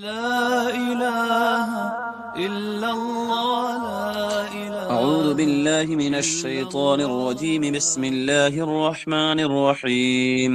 لا إله إلا الله لا إله أعوذ بالله من الشيطان الرجيم. بسم الله الرحمن الرحيم.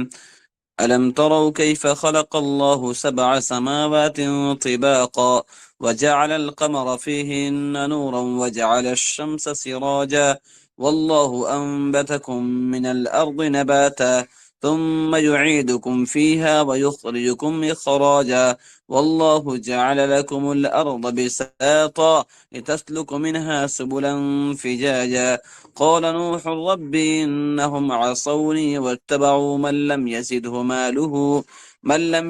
ألم تروا كيف خلق الله 7 سماوات طباقا وجعل القمر فيهن نورا وجعل الشمس سراجا والله أنبتكم من الأرض نباتا ثم يعيدكم فيها ويخرجكم إخراجا والله جعل لكم الأرض بساطا لتسلكوا منها سبلا فجاجا قال نوح رب إنهم عصوني واتبعوا من لم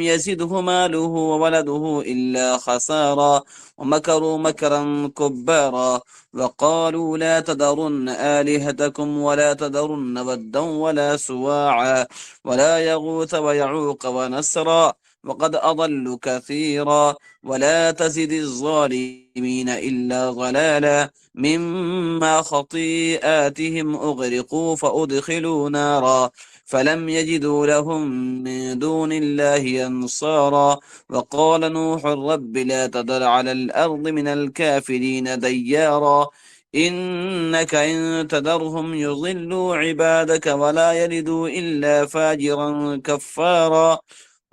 يزده ماله وولده إلا خسارا ومكروا مكرا كبارا وقالوا لا تذرن آلهتكم ولا تذرن ودا ولا سواعا ولا يغوث ويعوق ونسرا وقد أضلوا كثيرا ولا تزد الظالمين إلا ضلالا مما خطيئاتهم أغرقوا فأدخلوا نارا فلم يجدوا لهم من دون الله أنصارا وقال نوح رب لا تذر على الأرض من الكافرين ديارا إنك إن تذرهم يضلوا عبادك ولا يلدوا إلا فاجرا كفارا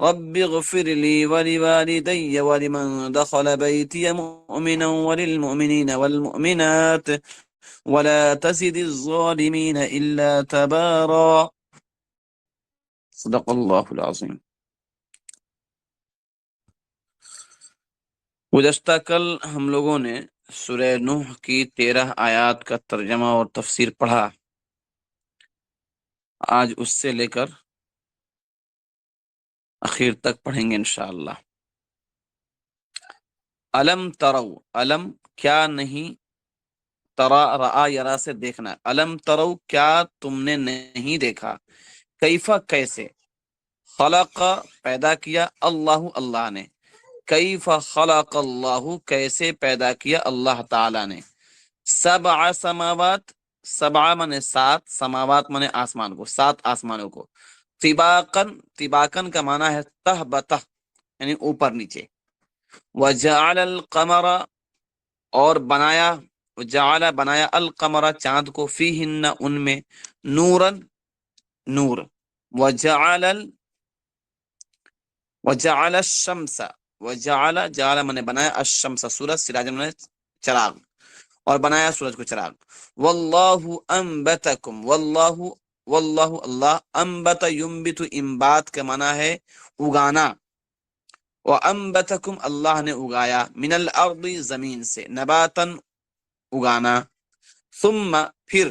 رب اغفر لي ولوالدي ولمن دخل بيتي مؤمنا وللمؤمنين والمؤمنات ولا تزد الظالمين إلا تبارا صدق اللہ العظیم۔ گزشتہ کل ہم لوگوں نے سورہ نوح کی 13 آیات کا ترجمہ اور تفسیر پڑھا۔ آج اس سے لے کر اخیر تک پڑھیں گے انشاءاللہ۔ علم ترو، علم کیا نہیں، ترا رآ یرا سے دیکھنا، علم ترو کیا تم نے نہیں دیکھا، کیفا کیسے، خلق پیدا کیا، اللہ اللہ نے، کیف خلق اللہ کیسے پیدا کیا اللہ تعالی نے، 7 سماوات، 7 منے 7، سماوات منے آسمان کو، 7 آسمانوں کو، طباقن، طباقن کا معنی ہے تہ بتہ یعنی اوپر نیچے، وجعل القمر اور بنایا، وجعل بنایا القمر چاند کو، فیہن ان میں، نورن نور، وجعل الشمس، وجعل جعل من نے بنایا، الشمس سورج، سراج من نے چراغ، اور بنایا سورج کو چراغ، واللہ انبتکم، واللہ اللہ، انبت ینبت، انبات کا معنی ہے اگانا، وانبتکم اللہ نے اگایا، من الارض زمین سے، نباتن اگانا، ثم پھر،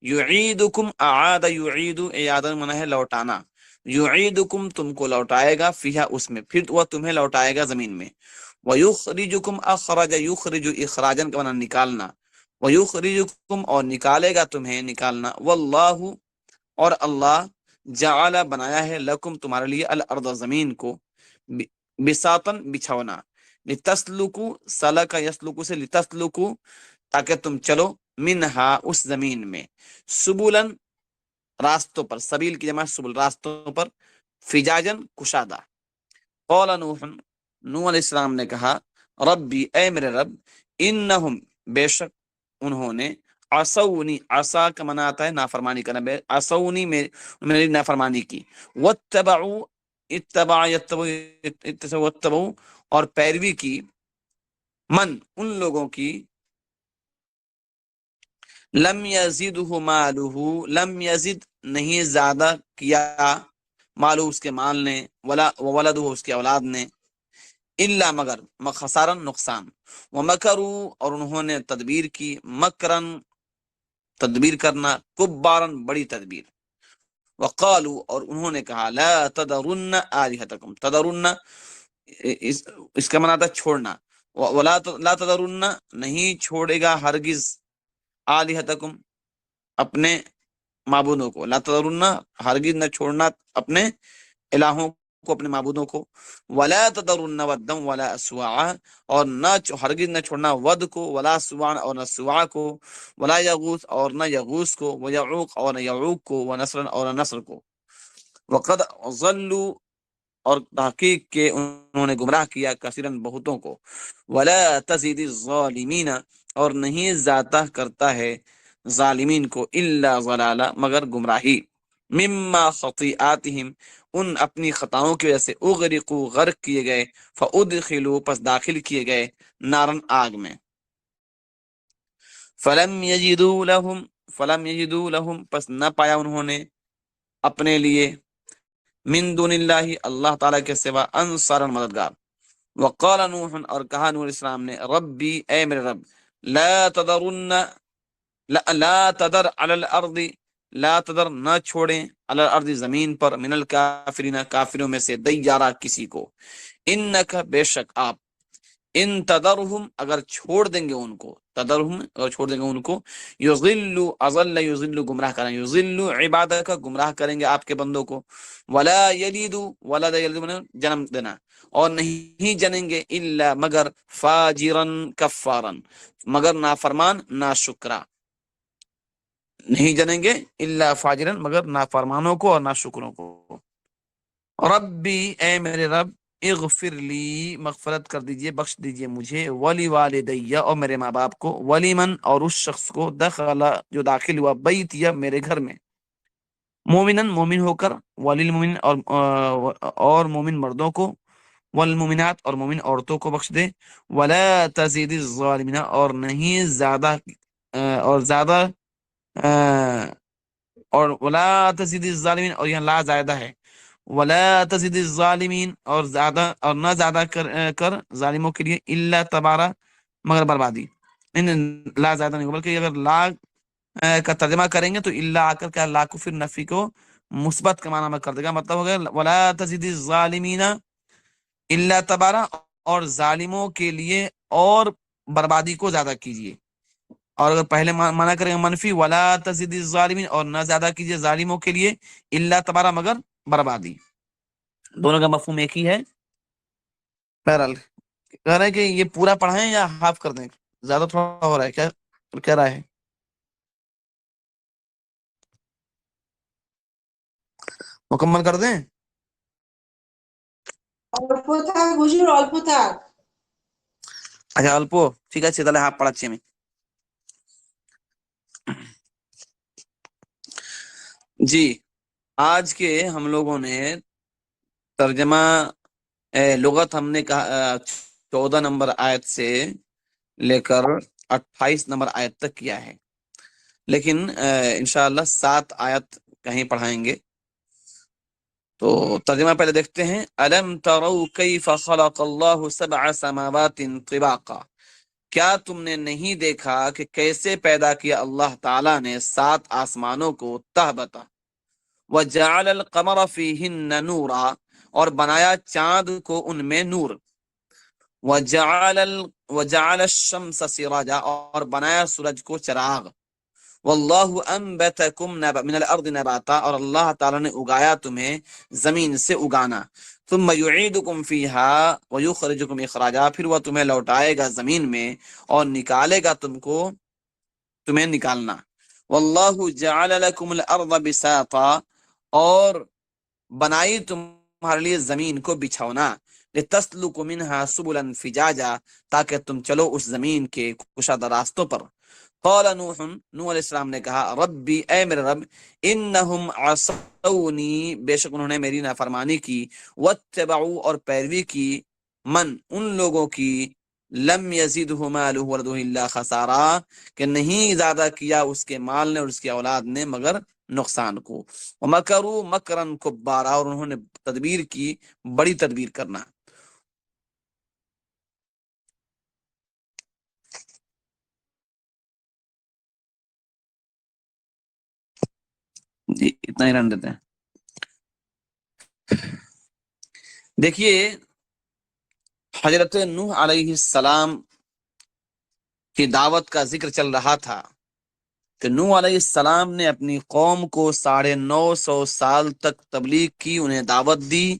یعیدکم اعاد یعید، اعادن معنی ہے لوٹانا، یعیدکم تم کو لوٹائے گا، فیہا اس میں، پھر وہ تمہیں لوٹائے گا زمین میں، ویخرجکم اخرج، یخرج اخراجن کا معنی نکالنا، ویخرجکم اور نکالے گا تمہیں نکالنا، واللہ اور اللہ، جعل بنایا ہے، لکم تمہارے لیے، الارض زمین کو، بساطن بچھونا، لتسلکو، سلک یسلکو سے، لتسلکو تاکہ تم چلو، منہا اس زمین میں، سبولن راستوں پر، سبیل کی جمع سبل راستوں پر، فجاجن کشادہ، قال نوح، نوح علیہ السلام نے کہا، ربی اے میرے رب، انہم بے شک انہوں نے، عصونی، عصا کا معنی آتا ہے نافرمانی کرنا، عصونی میری نافرمانی کی، واتبعوا، اتبع واتبعوا اور پیروی کی، من ان لوگوں کی، لم یزدہ مالہ، لم یزد نہیں زیادہ کیا، مالو اس کے مال نے، ولا ولدہ اس کے اولاد نے، الا مگر، خسارن نقصان، ومکروا اور انہوں نے تدبیر کی، مکرن تدبیر کرنا، کبارن بڑی تدبیر، وقالوا اور انہوں نے کہا، لا تذرن آلہتکم، تذرن اس کا معنی تھا چھوڑنا، لا تذرن نہیں چھوڑے گا ہرگز، آلہتکم اپنے معبودوں کو، لا تذرن ہرگز نہ چھوڑنا اپنے الہوں کو، اپنے معبودوں کو، ولا تذرن ودا ولا سواعا اور نہ ہرگز نہ چھوڑنا ود کو، ولا سواعا اور نہ سواع کو، ولا یغوث اور نہ یغوث کو، ویعوق اور نہ یعوق کو، ونصرا اور نصر کو، وقد ضلوا اور تحقیق کے انہوں نے گمراہ کیا کثیرن بہتوں کو، ولا تزید الظالمین اور نہیں زیادہ کرتا ہے ظالمین کو الا ضلالا مگر گمراہی، مما خطیئاتہم ان اپنی خطاؤں کی وجہ سے اغرقوا غرق کیے گئے، فادخلوا پس داخل کیے گئے نارن آگ میں، فلم یجدوا لہم پس نہ پایا انہوں نے اپنے لیے من دون اللہ اللہ تعالیٰ کے سوا انصارا مددگار، وقال نوح اور کہا نوح علیہ السلام نے ربی اے میرے رب لا تذرن لا تذر علی الارض لا تذر نہ چھوڑیں علی الارض زمین پر من الکافرین کافروں میں سے دیارہ کسی کو، انک بے شک آپ ان تذرہم اگر چھوڑ دیں گے ان کو، تذرہم اگر چھوڑ دیں گے ان کو، یضلوا اضل یضل گمراہ کریں، یضلوا عبادک گمراہ کریں گے آپ کے بندوں کو، ولا یلیدوا ولد یلد جنم دینا، اور نہیں جنیں گے الا مگر فاجرا کفارا مگر نافرمان ناشکرا، نہیں جنیں گے الا فاجرا مگر نافرمانوں کو اور ناشکروں کو۔ ربی اے میرے رب اغفر لی مغفرت کر دیجئے بخش دیجئے مجھے، ولی والدی اور میرے ماں باپ کو، ولی من اور اس شخص کو دخل جو داخل ہوا بیتیا میرے گھر میں، مومنن مومن ہو کر، وللمومن اور مومن مردوں کو، والمومنات اور مومن عورتوں کو بخش دے، ولا تزید الظالمین اور نہیں زیادہ اور زیادہ اور ولا تزید الظالمین اور یہاں لا زائدہ ہے، ولا تزد الظالمین اور زیادہ اور نہ زیادہ کر ظالموں کے لیے الا تبارہ مگر بربادی، لا زیادہ نہیں بلکہ اگر لا کا ترجمہ کریں گے تو الا آ کر کیا لا کو پھر نفی کو مثبت کے معنی میں کر دے گا، مطلب ہوگا ولا تزد الظالمین الا تبارہ اور ظالموں کے لیے اور بربادی کو زیادہ کیجیے، اور اگر پہلے معنی کریں گے منفی ولا تزد الظالمین اور نہ زیادہ کیجیے ظالموں کے لیے الا تبارہ مگر بربادی، دونوں کا مفہوم ایک ہی ہے۔ بہرحال کہہ رہے ہیں کہ یہ پورا پڑھائیں یا ہاف کر دیں، زیادہ تھوڑا ہو رہا ہے کیا، کہہ رہا ہے مکمل کر دیں؟ اچھا الپو ٹھیک ہے তাহলে হাফ পড়াচ্ছি আমি جی۔ آج کے ہم لوگوں نے ترجمہ لغت ہم نے کہا 14 نمبر آیت سے لے کر 28 نمبر آیت تک کیا ہے، لیکن انشاءاللہ 7 آیت کہیں پڑھائیں گے، تو ترجمہ پہلے دیکھتے ہیں۔ الم تروا کیف خلق اللہ 7 سماوات طباقا، کیا تم نے نہیں دیکھا کہ کیسے پیدا کیا اللہ تعالیٰ نے 7 آسمانوں کو تہ بتہ، وجعل القمر فیہن نورا اور بنایا چاند کو ان میں نور، وجعل الشمس سراجا اور بنایا سورج کو چراغ، واللہ انبتکم من الارض نباتا اور اللہ تعالیٰ نے اگایا تمہیں زمین سے اگانا، ثم یعیدکم فیہا ویخرجکم اخراجا پھر وہ تمہیں لوٹائے گا زمین میں اور نکالے گا تمہیں نکالنا، واللہ جعل لکم الارض بساطا اور بنائی تمہارے لیے زمین کو بچھونا، لتسلکوا منہا سبلا فجاجا تاکہ تم چلو اس زمین کے کشادہ راستوں پر، قال نوح علیہ السلام نے کہا ربی اے میرے رب انہم عصونی بے شک انہوں نے میری نافرمانی کی، واتبعوا اور پیروی کی من ان لوگوں کی لم یزدہ مالہ ولدہ الا خسارا کہ نہیں زیادہ کیا اس کے مال نے اور اس کی اولاد نے مگر نقصان کو، ومکروا مکرا کبارا اور انہوں نے تدبیر کی بڑی تدبیر کرنا۔ جی اتنا ہی رن دیتے ہیں۔ دیکھیے حضرت نوح علیہ السلام کی دعوت کا ذکر چل رہا تھا کہ نوح علیہ السلام نے اپنی قوم کو 950 سال تک تبلیغ کی، انہیں دعوت دی،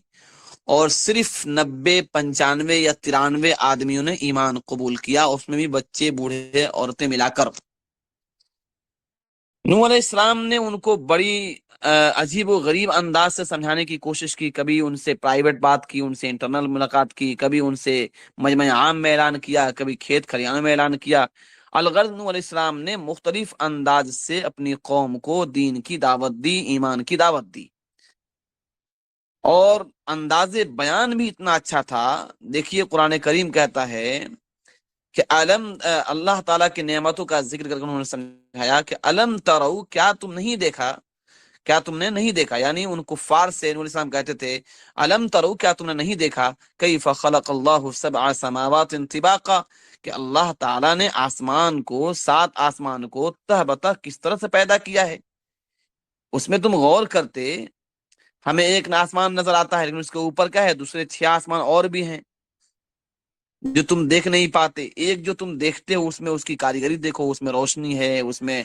اور صرف 90 95 یا 93 آدمیوں نے ایمان قبول کیا، اس میں بھی بچے بوڑھے عورتیں ملا کر۔ نوح علیہ السلام نے ان کو بڑی عجیب و غریب انداز سے سمجھانے کی کوشش کی. کبھی ان سے پرائیویٹ بات کی، ان سے انٹرنل ملاقات کی، کبھی ان سے مجمع عام میں اعلان کیا، کبھی کھیت کھلیانوں میں اعلان کیا. الغرض نوح علیہ السلام نے مختلف انداز سے اپنی قوم کو دین کی دعوت دی، ایمان کی دعوت دی، اور انداز بیان بھی اتنا اچھا تھا. دیکھیے قرآن کریم کہتا ہے کہ اللہ تعالیٰ کی نعمتوں کا ذکر کر کے انہوں نے سمجھایا کہ الم ترو، کیا تم نہیں دیکھا، کیا تم نے نہیں دیکھا. یعنی ان کفار سے نبی علیہ السلام کہتے تھے الم ترو، کیا تم نے نہیں دیکھا، کیف خلق اللہ سبع سماوات طباقا، کہ اللہ تعالیٰ نے آسمان کو، 7 آسمان کو تہ بتہ کس طرح سے پیدا کیا ہے. اس میں تم غور کرتے، ہمیں ایک آسمان نظر آتا ہے، لیکن اس کے اوپر کیا ہے، دوسرے 6 آسمان اور بھی ہیں جو تم دیکھ نہیں پاتے. ایک جو تم دیکھتے ہو اس میں اس کی کاریگری دیکھو، اس میں روشنی ہے، اس میں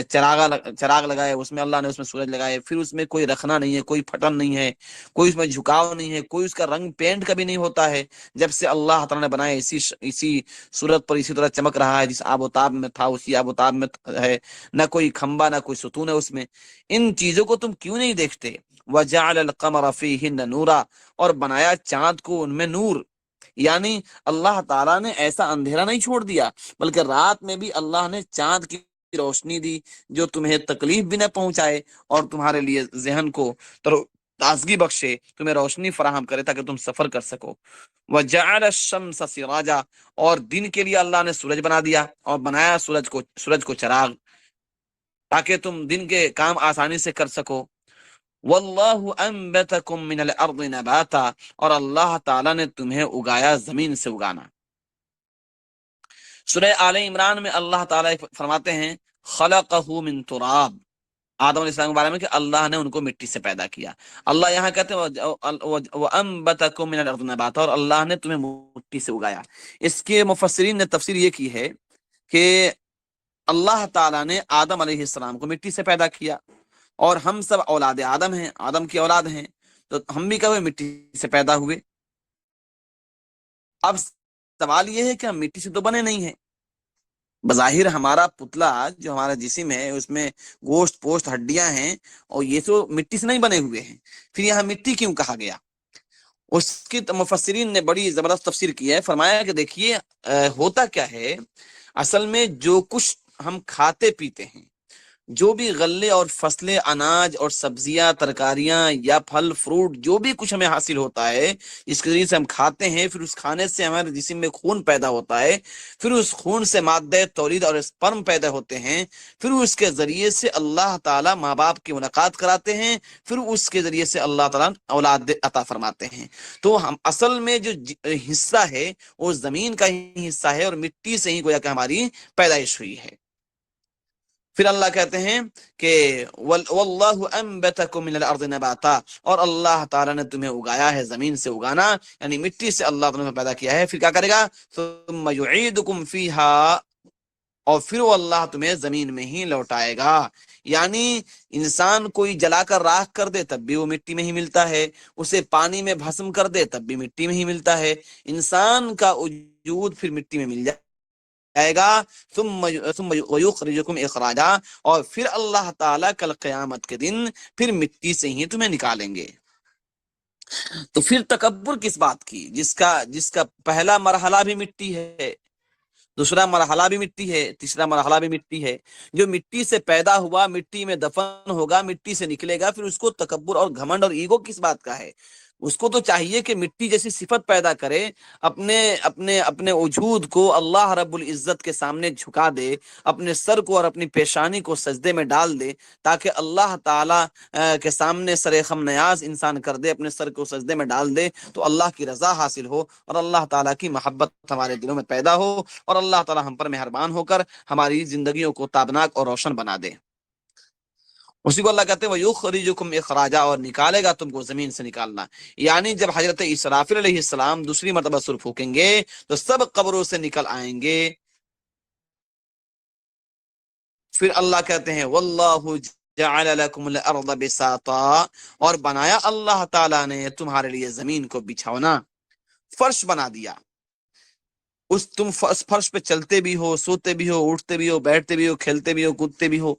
چراغ لگائے، اس میں اللہ نے اس میں سورج لگائے، پھر اس میں کوئی رکھنا نہیں ہے، کوئی پھٹن نہیں ہے، کوئی اس میں جھکاؤ نہیں ہے، کوئی اس کا رنگ پینٹ کبھی نہیں ہوتا ہے. جب سے اللہ تعالیٰ نے بنایا اسی صورت پر اسی طرح چمک رہا ہے، جس آب و تاب میں تھا اسی آب و تاب میں ہے. نہ کوئی کھمبا نہ کوئی ستون ہے اس میں. ان چیزوں کو تم کیوں نہیں دیکھتے؟ وجعل القمر فیہن نورا، اور بنایا چاند کو ان میں نور. یعنی اللہ تعالیٰ نے ایسا اندھیرا نہیں چھوڑ دیا، بلکہ رات میں بھی اللہ نے چاند کی روشنی دی جو تمہیں تکلیف بھی نہ پہنچائے اور تمہارے لیے ذہن کو تازگی بخشے، تمہیں روشنی فراہم کرے تاکہ تم سفر کر سکو. وجعل الشمس سراجا، اور دن کے لیے اللہ نے سورج بنا دیا اور بنایا سورج کو چراغ، تاکہ تم دن کے کام آسانی سے کر سکو. واللہ انبتکم من الارض نباتا، اور اللہ تعالیٰ نے تمہیں اگایا زمین سے اگانا. سورہ آل عمران میں اللہ تعالیٰ فرماتے ہیں خلقہ من تراب، آدم علیہ السلام کے بارے میں کہ اللہ نے ان کو مٹی سے پیدا کیا. اللہ یہاں کہتے ہیں وَأَنبَتَكُم مِّنَ الْأَرْضِ نَبَاتًا، اور اللہ نے تمہیں مٹی سے اگایا. اس کے مفسرین نے تفسیر یہ کی ہے کہ اللہ تعالیٰ نے آدم علیہ السلام کو مٹی سے پیدا کیا، اور ہم سب اولاد آدم ہیں، آدم کی اولاد ہیں، تو ہم بھی کبھی مٹی سے پیدا ہوئے. اب سوال یہ ہے کہ ہم مٹی سے تو بنے نہیں ہیں. بظاہر ہمارا پتلا جو ہمارا جسم ہے اس میں گوشت پوشت ہڈیاں ہیں، اور یہ تو مٹی سے نہیں بنے ہوئے ہیں. پھر یہاں مٹی کیوں کہا گیا؟ اس کی مفسرین نے بڑی زبردست تفسیر کی ہے. فرمایا کہ دیکھیے ہوتا کیا ہے، اصل میں جو کچھ ہم کھاتے پیتے ہیں، جو بھی غلے اور فصلیں، اناج اور سبزیاں، ترکاریاں یا پھل فروٹ، جو بھی کچھ ہمیں حاصل ہوتا ہے اس کے ذریعے سے ہم کھاتے ہیں، پھر اس کھانے سے ہمارے جسم میں خون پیدا ہوتا ہے، پھر اس خون سے مادہ تولید اور اسپرم پیدا ہوتے ہیں، پھر اس کے ذریعے سے اللہ تعالیٰ ماں باپ کی ملاقات کراتے ہیں، پھر اس کے ذریعے سے اللہ تعالیٰ اولاد عطا فرماتے ہیں. تو ہم اصل میں جو حصہ ہے وہ زمین کا ہی حصہ ہے، اور مٹی سے ہی گویا کہ ہماری پیدائش ہوئی ہے. پھر اللہ کہتے ہیں کہ واللہ انبتکم من الارض نباتا، اور اللہ تعالیٰ نے تمہیں اگایا ہے زمین سے اگانا، یعنی مٹی سے اللہ تعالیٰ نے پیدا کیا ہے. پھر کیا کرے گا؟ ثم یعیدکم فیہا، اور پھر وہ اللہ تمہیں زمین میں ہی لوٹائے گا. یعنی انسان کوئی جلا کر راکھ کر دے تب بھی وہ مٹی میں ہی ملتا ہے، اسے پانی میں بھسم کر دے تب بھی مٹی میں ہی ملتا ہے. انسان کا وجود پھر مٹی میں مل جائے گا. ثم یخرجکم اخراجا، اور پھر اللہ تعالیٰ کل قیامت کے دن پھر مٹی سے ہی تمہیں نکالیں گے. تو پھر تکبر کس بات کی، جس کا پہلا مرحلہ بھی مٹی ہے، دوسرا مرحلہ بھی مٹی ہے، تیسرا مرحلہ بھی مٹی ہے. جو مٹی سے پیدا ہوا مٹی میں دفن ہوگا، مٹی سے نکلے گا، پھر اس کو تکبر اور گھمنڈ اور ایگو کس بات کا ہے؟ اس کو تو چاہیے کہ مٹی جیسی صفت پیدا کرے، اپنے اپنے اپنے وجود کو اللہ رب العزت کے سامنے جھکا دے، اپنے سر کو اور اپنی پیشانی کو سجدے میں ڈال دے، تاکہ اللہ تعالیٰ کے سامنے سر خم نیاز انسان کر دے، اپنے سر کو سجدے میں ڈال دے، تو اللہ کی رضا حاصل ہو اور اللہ تعالیٰ کی محبت ہمارے دلوں میں پیدا ہو، اور اللہ تعالیٰ ہم پر مہربان ہو کر ہماری زندگیوں کو تابناک اور روشن بنا دے. اسی کو اللہ کہتے ہیں وَيُخْرِجُكُمْ اخراجا، اور نکالے گا تم کو زمین سے نکالنا. یعنی جب حضرت اسرافیل علیہ السلام دوسری مرتبہ سر پھونکیں گے تو سب قبروں سے نکل آئیں گے. پھر اللہ کہتے ہیں واللہ جعل لکم الارض بساطا، اور بنایا اللہ تعالیٰ نے تمہارے لیے زمین کو بچھونا، فرش بنا دیا. تم فرش پہ چلتے بھی ہو، سوتے بھی ہو، اٹھتے بھی ہو، بیٹھتے بھی ہو، کھیلتے بھی ہو، کودتے بھی ہو،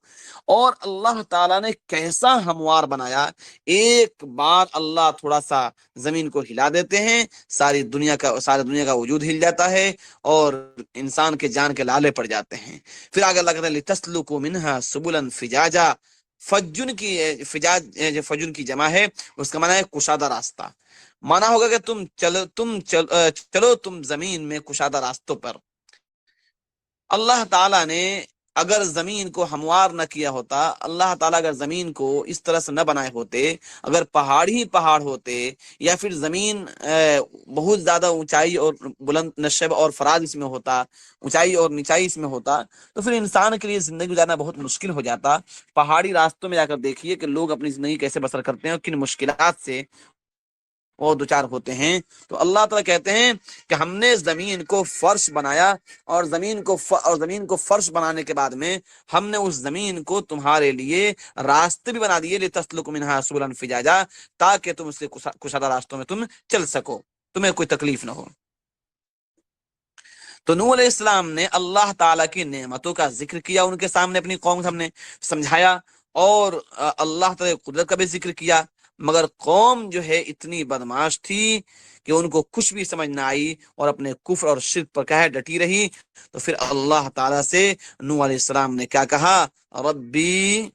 اور اللہ تعالیٰ نے کیسا ہموار بنایا، ایک بار اللہ تھوڑا سا زمین کو ہلا دیتے ہیں، ساری دنیا کا وجود ہل جاتا ہے اور انسان کے جان کے لالے پڑ جاتے ہیں۔ پھر آگے اللہ کہتے ہیں لِتَسْلُكُوا مِنْهَا سُبُلًا فِجَاجًا، فجن کی جمع ہے، اس کا معنی ہے کشادہ راستہ، مانا ہوگا کہ چلو تم زمین میں کشادہ راستوں پر۔ اللہ تعالیٰ نے اگر زمین کو ہموار نہ کیا ہوتا، اللہ تعالیٰ اگر زمین کو اس طرح سے نہ بنائے ہوتے، اگر پہاڑ ہی پہاڑ ہوتے، یا پھر زمین بہت زیادہ اونچائی اور بلند نشب اور فراز اس میں ہوتا، اونچائی اور نچائی اس میں ہوتا، تو پھر انسان کے لیے زندگی گزارنا بہت مشکل ہو جاتا۔ پہاڑی راستوں میں جا کر دیکھیے کہ لوگ اپنی زندگی کیسے بسر کرتے ہیں اور کن مشکلات سے وہ دوچار ہوتے ہیں۔ تو اللہ تعالیٰ کہتے ہیں کہ ہم نے زمین کو فرش بنایا، اور زمین کو فرش بنانے کے بعد میں ہم نے اس زمین کو تمہارے لیے راستے بھی بنا دیے، لِتَسْلُكُوا مِنْهَا سُبُلًا فِجَاجًا، تاکہ تم اس کے کشادہ راستوں میں تم چل سکو، تمہیں کوئی تکلیف نہ ہو۔ تو نوح علیہ السلام نے اللہ تعالیٰ کی نعمتوں کا ذکر کیا، ان کے سامنے، اپنی قوم کے سامنے سمجھایا، اور اللہ تعالیٰ کی قدرت کا بھی ذکر کیا، مگر قوم جو ہے اتنی بدماش تھی کہ ان کو کچھ بھی سمجھ نہ آئی، اور اپنے کفر اور شرک پر کہے ڈٹی رہی۔ تو پھر اللہ تعالیٰ سے نوح علیہ السلام نے کیا کہا؟ ربی،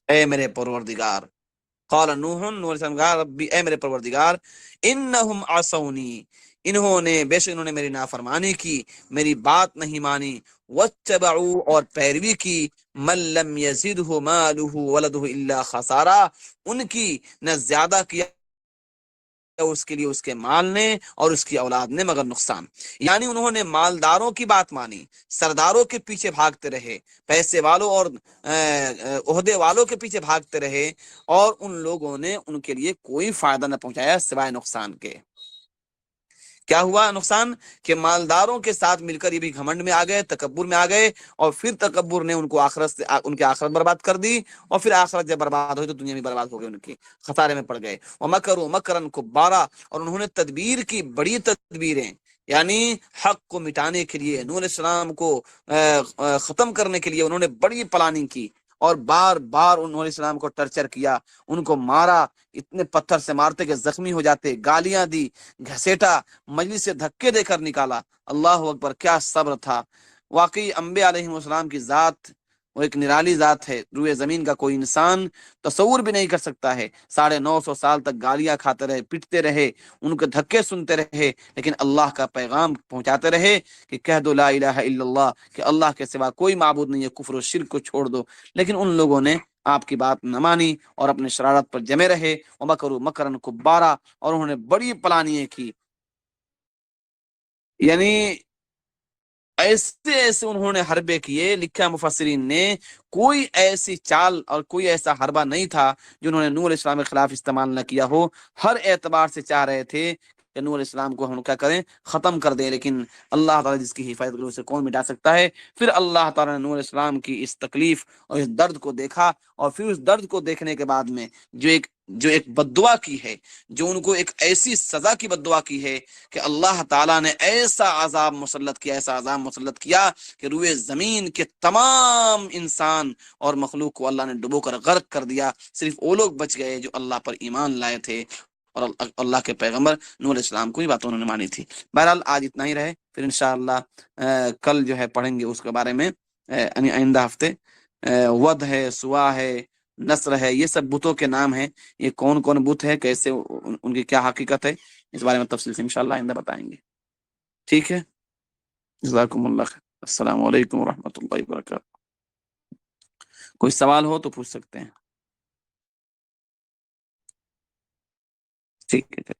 اے میرے پروردگار، قال نوح علیہ السلام کہا ربی، اے میرے پروردگار، انہم عصونی، بے شک انہوں نے میری نافرمانی کی، میری بات نہیں مانی، واتبعوا، اور پیروی کی، من لم یزدہ مالہ ولدہ الا خسارا، ان کی نہ زیادہ کیا اس کے لیے اس کے مال نے اور اس کی اولاد نے مگر نقصان۔ یعنی انہوں نے مالداروں کی بات مانی، سرداروں کے پیچھے بھاگتے رہے، پیسے والوں اور عہدے والوں کے پیچھے بھاگتے رہے، اور ان لوگوں نے ان کے لیے کوئی فائدہ نہ پہنچایا سوائے نقصان کے۔ کیا ہوا نقصان؟ کہ مالداروں کے ساتھ مل کر یہ بھی گھمنڈ میں آ گئے، تکبر میں آ گئے، اور پھر تکبر نے ان کی آخرت برباد کر دی، اور پھر آخرت جب برباد ہوئی تو دنیا بھی برباد ہو گئی، ان کی خسارے میں پڑ گئے۔ وَمَكَرُوا مَكْرًا كُبَّارًا، اور انہوں نے تدبیر کی، بڑی تدبیریں، یعنی حق کو مٹانے کے لیے، نوح علیہ السلام کو ختم کرنے کے لیے انہوں نے بڑی پلاننگ کی، اور بار بار انہوں نے اسلام کو ٹرچر کیا، ان کو مارا، اتنے پتھر سے مارتے کہ زخمی ہو جاتے، گالیاں دی، گھسیٹا، مجلس سے دھکے دے کر نکالا۔ اللہ اکبر، کیا صبر تھا! واقعی انبیاء علیہ السلام کی ذات وہ ایک نرالی ذات ہے، روئے زمین کا کوئی انسان تصور بھی نہیں کر سکتا ہے۔ 950 سال تک گالیاں کھاتے رہے، پٹتے رہے، ان کے دھکے سنتے رہے، لیکن اللہ کا پیغام پہنچاتے رہے کہ کہہ دو لا الہ الا اللہ، کہ اللہ کے سوا کوئی معبود نہیں ہے، کفر و شرک کو چھوڑ دو۔ لیکن ان لوگوں نے آپ کی بات نہ مانی اور اپنے شرارت پر جمے رہے۔ وَمَكَرُوا مَكْرًا كُبَّارًا، اور انہوں نے بڑی پلانیاں کی، یعنی ایسے انہوں نے حربے کیے۔ لکھا مفسرین نے کوئی ایسی چال اور کوئی ایسا حربہ نہیں تھا جو انہوں نے نوح علیہ السلام کے خلاف استعمال نہ کیا ہو۔ ہر اعتبار سے چاہ رہے تھے کہ نوح علیہ السلام کو ہم کیا کریں، ختم کر دیں، لیکن اللہ تعالیٰ جس کی حفاظت کرے اسے کون مٹا سکتا ہے۔ پھر اللہ تعالیٰ نے نوح علیہ السلام کی اس تکلیف اور اس درد کو دیکھا، اور پھر اس درد کو دیکھنے کے بعد میں جو ایک بددعا کی ہے، جو ان کو ایک ایسی سزا کی بددعا کی ہے کہ اللہ تعالیٰ نے ایسا عذاب مسلط کیا کہ روئے زمین کے تمام انسان اور مخلوق کو اللہ نے ڈبو کر غرق کر دیا۔ صرف وہ لوگ بچ گئے جو اللہ پر ایمان لائے تھے اور اللہ کے پیغمبر نوح علیہ السلام کو ہی بات انہوں نے مانی تھی۔ بہرحال آج اتنا ہی رہے، پھر انشاءاللہ کل جو ہے پڑھیں گے اس کے بارے میں، یعنی آئندہ ہفتے۔ ود ہے، سوا ہے، نصر ہے، یہ سب بتوں کے نام ہیں، یہ کون کون بت ہے، کیسے ان کی کیا حقیقت ہے، اس بارے میں تفصیل سے انشاءاللہ آئندہ بتائیں گے۔ ٹھیک ہے، جزاکم اللہ خیر، السلام علیکم ورحمۃ اللہ وبرکاتہ۔ کوئی سوال ہو تو پوچھ سکتے ہیں۔ ٹھیک ہے۔